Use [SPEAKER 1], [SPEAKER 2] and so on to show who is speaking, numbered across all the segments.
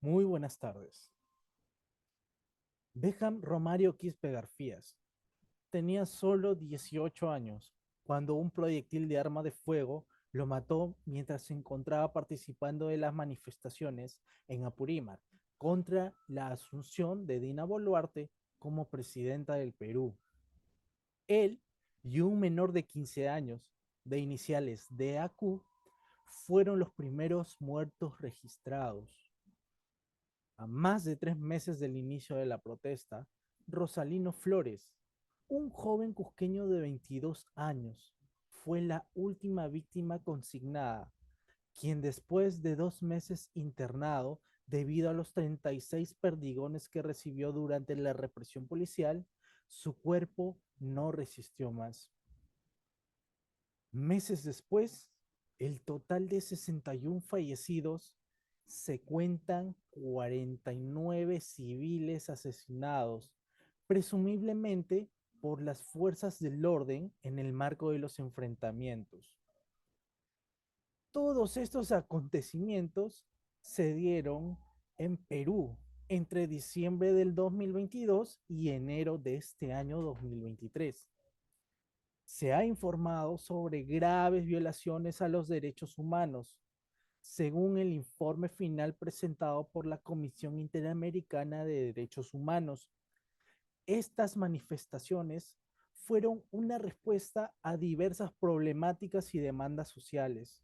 [SPEAKER 1] Muy buenas tardes. Beckham Romario Quispe Garcías tenía solo 18 años cuando un proyectil de arma de fuego lo mató mientras se encontraba participando de las manifestaciones en Apurímac contra la asunción de Dina Boluarte como presidenta del Perú. Él y un menor de 15 años, de iniciales DAQ, fueron los primeros muertos registrados. A más de 3 meses del inicio de la protesta, Rosalino Flores, un joven cusqueño de 22 años, fue la última víctima consignada, quien después de 2 meses internado debido a los 36 perdigones que recibió durante la represión policial, su cuerpo no resistió más. Meses después, el total de 61 fallecidos se cuentan 49 civiles asesinados, presumiblemente por las fuerzas del orden en el marco de los enfrentamientos. Todos estos acontecimientos se dieron en Perú entre diciembre del 2022 y enero de este año 2023. Se ha informado sobre graves violaciones a los derechos humanos, según el informe final presentado por la Comisión Interamericana de Derechos Humanos. Estas manifestaciones fueron una respuesta a diversas problemáticas y demandas sociales,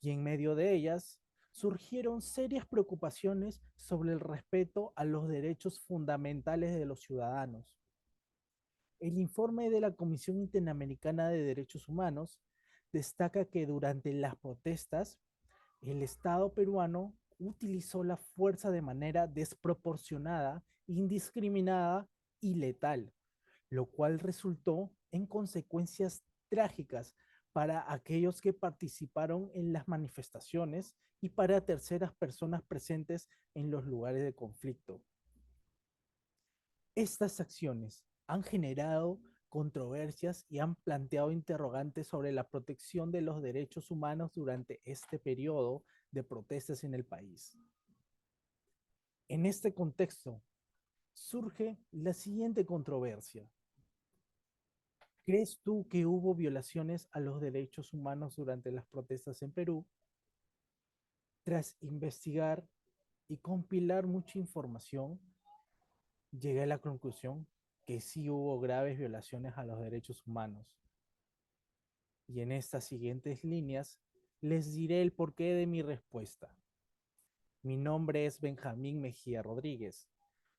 [SPEAKER 1] y en medio de ellas surgieron serias preocupaciones sobre el respeto a los derechos fundamentales de los ciudadanos. El informe de la Comisión Interamericana de Derechos Humanos destaca que durante las protestas, el Estado peruano utilizó la fuerza de manera desproporcionada, indiscriminada y letal, lo cual resultó en consecuencias trágicas para aquellos que participaron en las manifestaciones y para terceras personas presentes en los lugares de conflicto. Estas acciones han generado controversias y han planteado interrogantes sobre la protección de los derechos humanos durante este periodo de protestas en el país. En este contexto surge la siguiente controversia. ¿Crees tú que hubo violaciones a los derechos humanos durante las protestas en Perú? Tras investigar y compilar mucha información, llegué a la conclusión que sí hubo graves violaciones a los derechos humanos. Y en estas siguientes líneas les diré el porqué de mi respuesta. Mi nombre es Benjamín Mejía Rodríguez.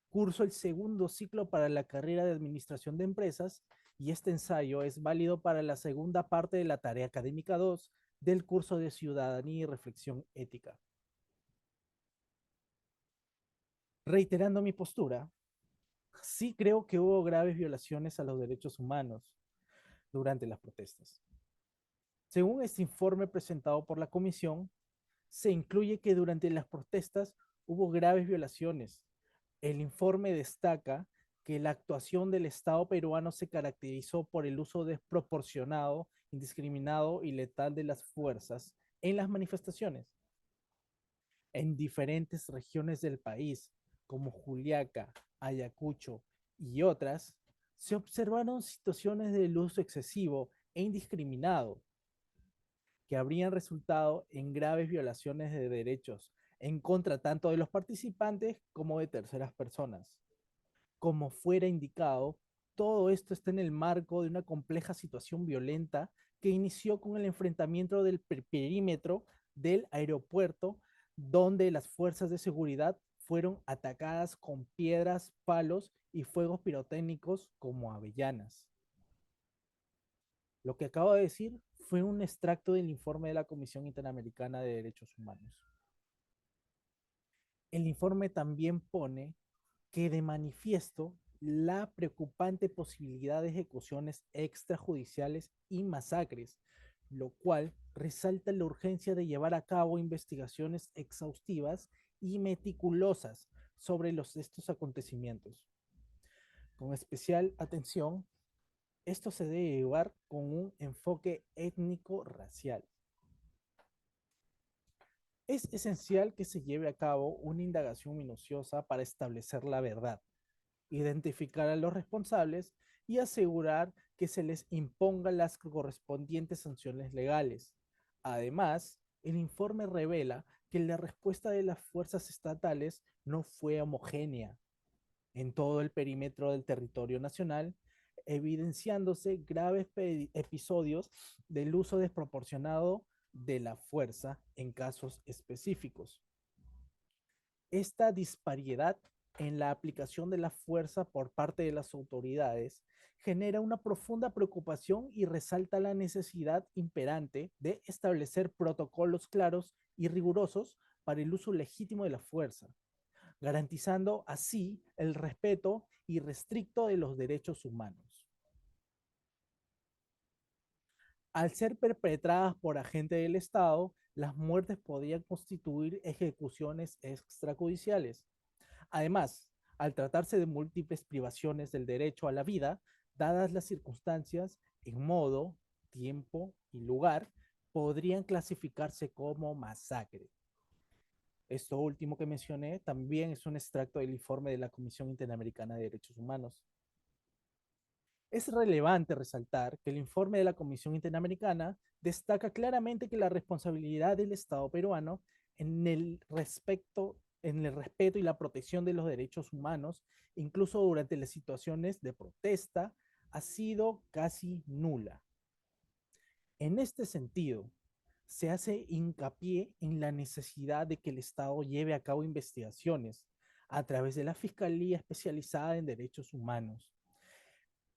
[SPEAKER 1] Curso el segundo ciclo para la carrera de Administración de Empresas y este ensayo es válido para la segunda parte de la tarea académica 2 del curso de Ciudadanía y Reflexión Ética. Reiterando mi postura, sí creo que hubo graves violaciones a los derechos humanos durante las protestas. Según este informe presentado por la Comisión, se incluye que durante las protestas hubo graves violaciones. El informe destaca que la actuación del Estado peruano se caracterizó por el uso desproporcionado, indiscriminado y letal de las fuerzas en las manifestaciones. En diferentes regiones del país, como Juliaca, Ayacucho y otras, se observaron situaciones del uso excesivo e indiscriminado que habrían resultado en graves violaciones de derechos en contra tanto de los participantes como de terceras personas. Como fuera indicado, todo esto está en el marco de una compleja situación violenta que inició con el enfrentamiento del perímetro del aeropuerto, donde las fuerzas de seguridad fueron atacadas con piedras, palos y fuegos pirotécnicos como avellanas. Lo que acabo de decir fue un extracto del informe de la Comisión Interamericana de Derechos Humanos. El informe también pone que de manifiesto la preocupante posibilidad de ejecuciones extrajudiciales y masacres, lo cual resalta la urgencia de llevar a cabo investigaciones exhaustivas y meticulosas sobre estos acontecimientos. Con especial atención, esto se debe llevar con un enfoque étnico-racial. Es esencial que se lleve a cabo una indagación minuciosa para establecer la verdad, identificar a los responsables y asegurar que se les impongan las correspondientes sanciones legales. Además, el informe revela que la respuesta de las fuerzas estatales no fue homogénea en todo el perímetro del territorio nacional, evidenciándose graves episodios del uso desproporcionado de la fuerza en casos específicos. Esta disparidad en la aplicación de la fuerza por parte de las autoridades genera una profunda preocupación y resalta la necesidad imperante de establecer protocolos claros y rigurosos para el uso legítimo de la fuerza, garantizando así el respeto irrestricto de los derechos humanos. Al ser perpetradas por agentes del Estado, las muertes podrían constituir ejecuciones extrajudiciales. Además, al tratarse de múltiples privaciones del derecho a la vida, dadas las circunstancias, en modo, tiempo y lugar, podrían clasificarse como masacre. Esto último que mencioné también es un extracto del informe de la Comisión Interamericana de Derechos Humanos. Es relevante resaltar que el informe de la Comisión Interamericana destaca claramente que la responsabilidad del Estado peruano en el respeto y la protección de los derechos humanos, incluso durante las situaciones de protesta, ha sido casi nula. En este sentido, se hace hincapié en la necesidad de que el Estado lleve a cabo investigaciones a través de la Fiscalía Especializada en Derechos Humanos.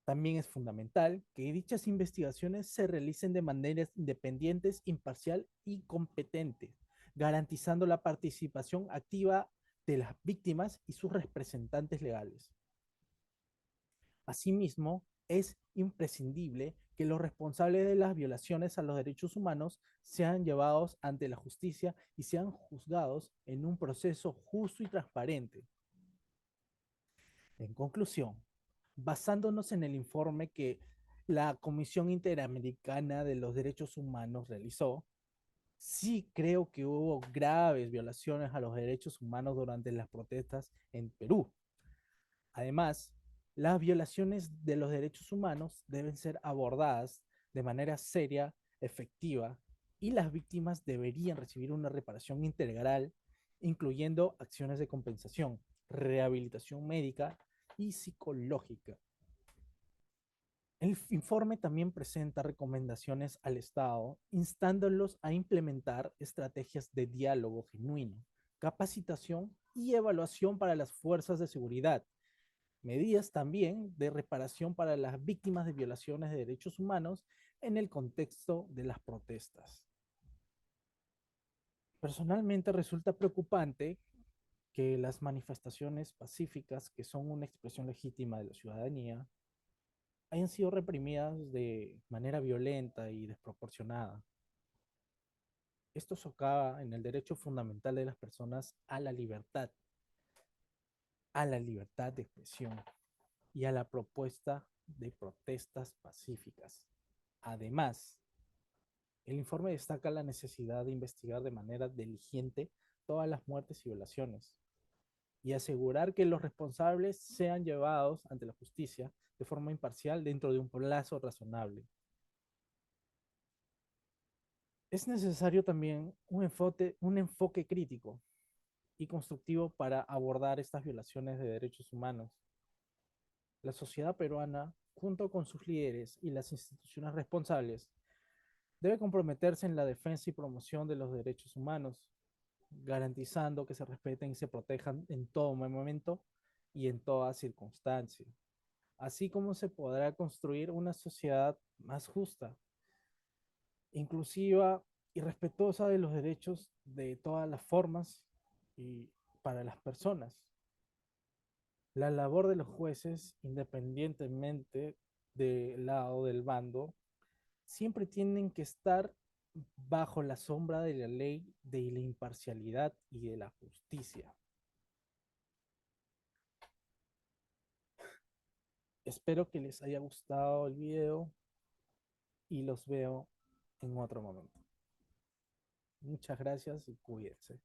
[SPEAKER 1] También es fundamental que dichas investigaciones se realicen de maneras independientes, imparcial y competente, garantizando la participación activa de las víctimas y sus representantes legales. Asimismo, es imprescindible que los responsables de las violaciones a los derechos humanos sean llevados ante la justicia y sean juzgados en un proceso justo y transparente. En conclusión, basándonos en el informe que la Comisión Interamericana de los Derechos Humanos realizó, sí creo que hubo graves violaciones a los derechos humanos durante las protestas en Perú. Además, las violaciones de los derechos humanos deben ser abordadas de manera seria, efectiva, y las víctimas deberían recibir una reparación integral, incluyendo acciones de compensación, rehabilitación médica y psicológica. El informe también presenta recomendaciones al Estado, instándolos a implementar estrategias de diálogo genuino, capacitación y evaluación para las fuerzas de seguridad, medidas también de reparación para las víctimas de violaciones de derechos humanos en el contexto de las protestas. Personalmente resulta preocupante que las manifestaciones pacíficas, que son una expresión legítima de la ciudadanía, hayan sido reprimidas de manera violenta y desproporcionada. Esto socava en el derecho fundamental de las personas a la libertad de expresión y a la propuesta de protestas pacíficas. Además, el informe destaca la necesidad de investigar de manera diligente todas las muertes y violaciones y asegurar que los responsables sean llevados ante la justicia de forma imparcial dentro de un plazo razonable. Es necesario también un enfoque crítico y constructivo para abordar estas violaciones de derechos humanos. La sociedad peruana, junto con sus líderes y las instituciones responsables, debe comprometerse en la defensa y promoción de los derechos humanos, garantizando que se respeten y se protejan en todo momento y en toda circunstancia, así como se podrá construir una sociedad más justa, inclusiva y respetuosa de los derechos de todas las formas y para las personas. La labor de los jueces, independientemente del lado del bando, siempre tienen que estar bajo la sombra de la ley, de la imparcialidad y de la justicia. Espero que les haya gustado el video y los veo en otro momento. Muchas gracias y cuídense.